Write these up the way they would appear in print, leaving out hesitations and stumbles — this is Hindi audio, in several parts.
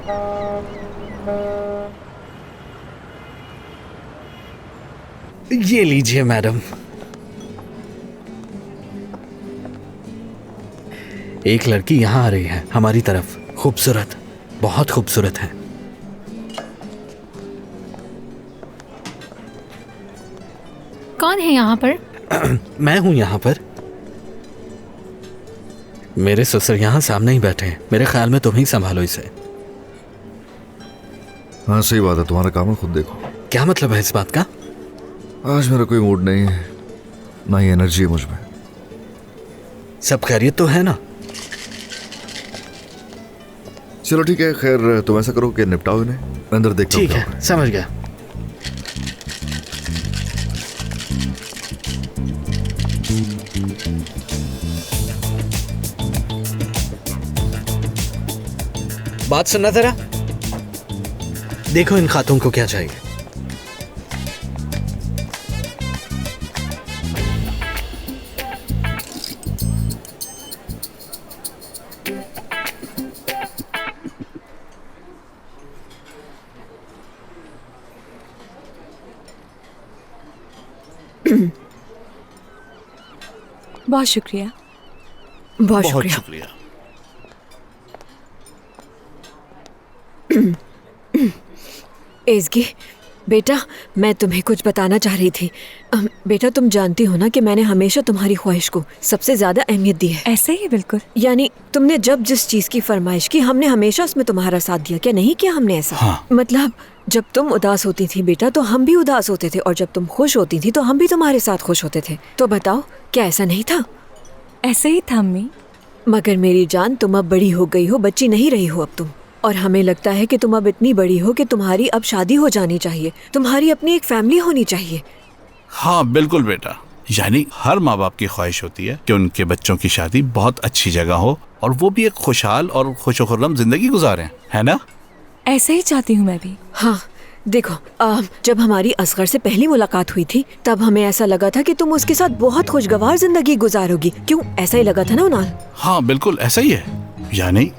ये लीजिए मैडम। एक लड़की यहाँ आ रही है हमारी तरफ, खूबसूरत, बहुत खूबसूरत है। कौन है यहाँ पर? मैं हूँ यहाँ पर। मेरे ससुर यहाँ सामने ही बैठे हैं। मेरे ख्याल में तुम ही संभालो इसे। हाँ सही बात है, तुम्हारा काम है, खुद देखो। क्या मतलब है इस बात का? आज मेरा कोई मूड नहीं है, ना ही एनर्जी है मुझ में। सब खैरियत तो है ना? चलो ठीक है, खैर तुम ऐसा करो कि निपटाओ इन्हें, मैं अंदर देखता हूँ। ठीक है, समझ गया। बात सुनना जरा, देखो इन खातों को क्या चाहिए। बहुत शुक्रिया। बहुत शुक्रिया। एज़गी बेटा, मैं तुम्हें कुछ बताना चाह रही थी। बेटा तुम जानती हो ना कि मैंने हमेशा तुम्हारी ख्वाहिश को सबसे ज्यादा अहमियत दी है। ऐसे ही बिल्कुल। यानी तुमने जब जिस चीज की फरमाइश की हमने हमेशा उसमें तुम्हारा साथ दिया। क्या नहीं किया हमने ऐसा? हाँ। मतलब जब तुम उदास होती थी बेटा तो हम भी उदास होते थे, और जब तुम खुश होती थी तो हम भी तुम्हारे साथ खुश होते थे। तो बताओ क्या ऐसा नहीं था? ऐसे ही था अम्मी। मगर मेरी जान, तुम अब बड़ी हो गई हो, बच्ची नहीं रही हो अब तुम। और हमें लगता है कि तुम अब इतनी बड़ी हो कि तुम्हारी अब शादी हो जानी चाहिए, तुम्हारी अपनी एक फैमिली होनी चाहिए। हाँ बिल्कुल बेटा, यानी हर माँ बाप की ख्वाहिश होती है कि उनके बच्चों की शादी बहुत अच्छी जगह हो और वो भी एक खुशहाल और खुशो-खुर्रम जिंदगी गुजारें, है ना? ऐसे ही चाहती हूँ मैं भी। हाँ देखो, जब हमारी असगर से पहली मुलाकात हुई थी तब हमें ऐसा लगा था कि तुम उसके साथ बहुत खुशगवार जिंदगी गुजारोगी। क्यों, ऐसा ही लगा था ना उनाल? हाँ बिल्कुल ऐसा ही है। यानी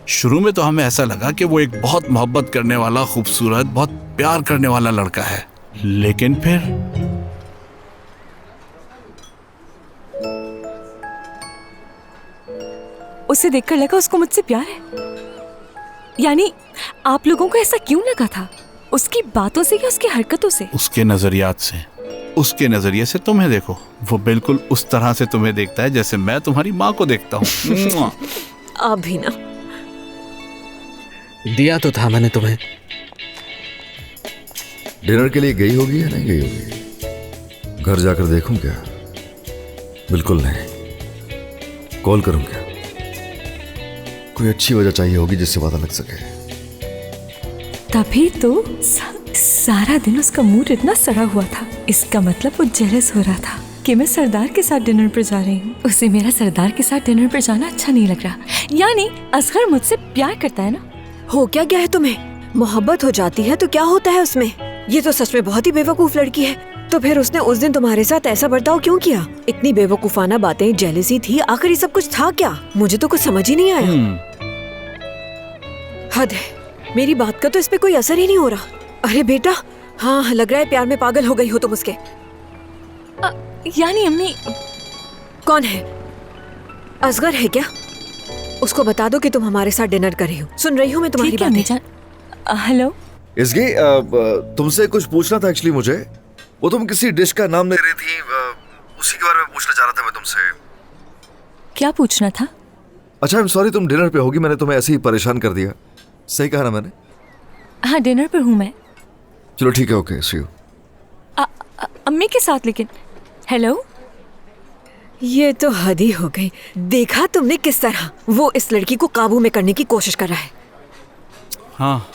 शुरू में तो हमें ऐसा लगा कि वो एक बहुत मोहब्बत करने वाला, खूबसूरत, बहुत प्यार करने वाला लड़का है, लेकिन फिर उसे देखकर लगा उसको मुझसे प्यार है। यानी आप लोगों को ऐसा क्यों लगा था? उसकी बातों से या उसकी हरकतों से? उसके नजरियात से, उसके नजरिए से तुम्हें देखो। वो बिल्कुल उस तरह से तुम्हें देखता है जैसे मैं तुम्हारी माँ को देखता हूँ। आप भी ना। दिया तो था मैंने तुम्हें। डिनर के लिए गई होगी या नहीं गई होगी? घर जाकर देखूं क्या? बिल्कुल नहीं। कॉल करूं क्या? कोई अच्छी वजह चाहिए होगी जिससे पता लग सके। तभी तो सारा दिन उसका मूड इतना सड़ा हुआ था। इसका मतलब वो जेलस हो रहा था कि मैं सरदार के साथ डिनर पर जा रही हूँ। उसे मेरा सरदार के साथ डिनर पर जाना अच्छा नहीं लग रहा। यानी असगर मुझसे प्यार करता है ना। हो क्या गया है तुम्हें? मोहब्बत हो जाती है तो क्या होता है उसमें? ये तो सच में बहुत ही बेवकूफ लड़की है। तो फिर उसने उस दिन तुम्हारे साथ ऐसा बर्ताव क्यों किया? इतनी बेवकूफाना बातें, जेलसी थी, आखिर ये सब कुछ था क्या? मुझे तो कुछ समझ ही नहीं आया। हद है, मेरी बात का तो इस पे कोई असर ही नहीं हो रहा। अरे बेटा, हाँ लग रहा है प्यार में पागल हो गई हो तुम उसके। यानी अम्मी। कौन है? असगर है क्या? उसको बता दो कि तुम हमारे साथ डिनर कर रही हो। सुन रही हूँ मैं तुम्हारी बातें। हेलो इसगी, तुमसे कुछ पूछना था एक्चुअली मुझे। वो तुम किसी डिश का नाम ले रही थी, उसी के बारे में पूछना चाह रहा था मैं तुमसे। क्या पूछना था? अच्छा आई एम सॉरी, तुम डिनर पे होगी, मैंने तुम्हें ऐसे ही परेशान कर दिया। सही कहा ना मैंने? हाँ डिनर पर हूँ मैं। चलो ठीक है, ओके सी यू। अम्मी के साथ लेकिन। हेलो। ये तो हद ही हो गई। देखा तुमने किस तरह वो इस लड़की को काबू में करने की कोशिश कर रहा है? हाँ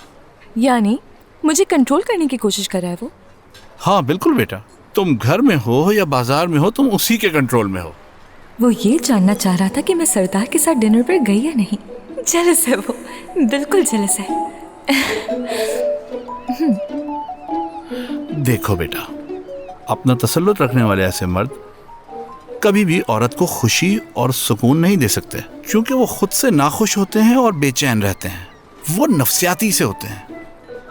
यानी मुझे कंट्रोल करने की कोशिश कर रहा है वो? हाँ बिल्कुल बेटा, तुम घर में हो या बाजार में हो, तुम उसी के कंट्रोल में हो। वो ये जानना चाह रहा था कि मैं सरदार के साथ डिनर पर गई या नहीं। जेलस है वो, बिल्कुल जेलस है। देखो बेटा, अपना तसल्लुत रखने वाले ऐसे मर्द कभी भी औरत को खुशी और सुकून नहीं दे सकते, क्योंकि वो खुद से नाखुश होते हैं और बेचैन रहते हैं। वो नफ्सियाती से होते हैं।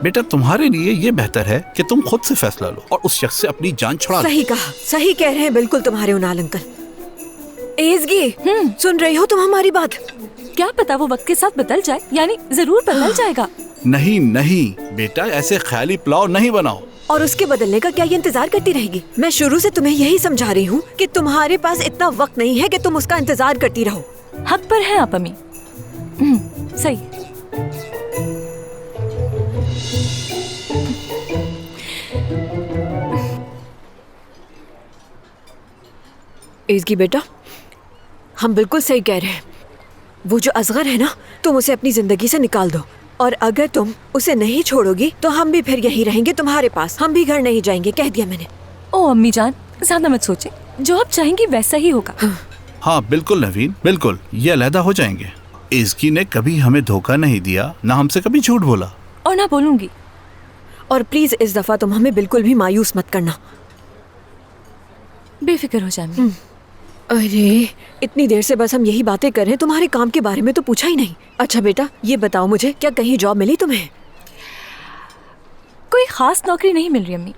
बेटा तुम्हारे लिए ये बेहतर है कि तुम खुद से फैसला लो और उस शख्स से अपनी जान छुड़ा लो। सही कहा, सही कह रहे हैं बिल्कुल तुम्हारे उनाल अंकल। एज़गी, सुन रही हो तुम हमारी बात? क्या पता वो वक्त के साथ बदल जाए, यानी जरूर बदल जाएगा। नहीं नहीं बेटा, ऐसे ख्याली पुलाव नहीं बनाओ। और उसके बदलने का क्या ये इंतजार करती रहेगी? मैं शुरू से तुम्हें यही समझा रही हूँ कि तुम्हारे पास इतना वक्त नहीं है कि तुम उसका इंतजार करती रहो। हक पर है आप अम्मी। सही। एज़गी बेटा, हम बिल्कुल सही कह रहे हैं। वो जो असगर है ना, तुम उसे अपनी जिंदगी से निकाल दो। और अगर तुम उसे नहीं छोड़ोगी तो हम भी फिर यहीं रहेंगे तुम्हारे पास। हम भी घर नहीं जाएंगे, कह दिया मैंने। ओ अम्मी जान, ज्यादा मत सोचे, जो आप चाहेंगी वैसा ही होगा। हाँ बिल्कुल नवीन, बिल्कुल, ये अलहदा हो जाएंगे। इसकी ने कभी हमें धोखा नहीं दिया, ना हमसे कभी झूठ बोला। और ना बोलूंगी। और प्लीज इस दफा तुम हमें बिल्कुल भी मायूस मत करना। बेफिक्र हो जाए। अरे इतनी देर से बस हम यही बातें कर रहे हैं, तुम्हारे काम के बारे में तो पूछा ही नहीं। अच्छा बेटा ये बताओ मुझे, क्या कहीं जॉब मिली तुम्हें? कोई खास नौकरी नहीं मिल रही अम्मी।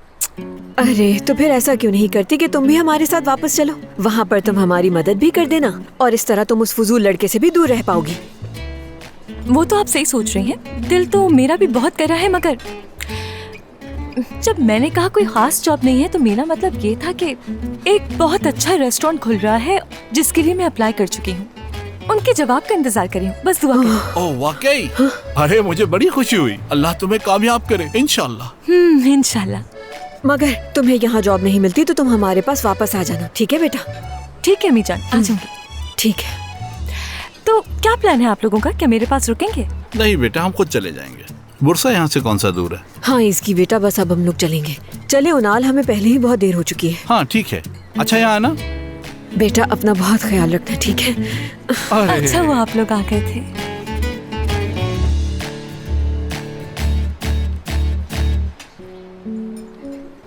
अरे तो फिर ऐसा क्यों नहीं करती कि तुम भी हमारे साथ वापस चलो? वहाँ पर तुम हमारी मदद भी कर देना और इस तरह तुम उस फजूल लड़के से भी दूर रह पाओगी। वो तो आप सही सोच रही हैं, दिल तो मेरा भी बहुत कर रहा है, मगर जब मैंने कहा कोई खास जॉब नहीं है तो मेरा मतलब ये था कि एक बहुत अच्छा रेस्टोरेंट खुल रहा है जिसके लिए मैं अप्लाई कर चुकी हूँ। उनके जवाब का इंतजार कर रही हूँ, बस दुआ करो। ओह वाकई? अरे मुझे बड़ी खुशी हुई। अल्लाह तुम्हें कामयाब करे इंशाल्लाह। इंशाल्लाह। मगर तुम्हें यहाँ जॉब नहीं मिलती तो तुम हमारे पास वापस आ जाना, ठीक है बेटा? ठीक है अम्मी जान, आ जाऊंगी। ठीक है। तो क्या प्लान है आप लोगों का? क्या मेरे पास रुकेंगे? नहीं बेटा, हम खुद चले जाएंगे। बुरसा यहाँ से कौन सा दूर है? हाँ इसकी बेटा, बस अब हम लोग चलेंगे। चले उनाल, हमें पहले ही बहुत देर हो चुकी है। हाँ ठीक है। अच्छा यहाँ आना बेटा, अपना बहुत ख्याल रखना, ठीक है? अरे अच्छा वो आप लोग आ गए थे।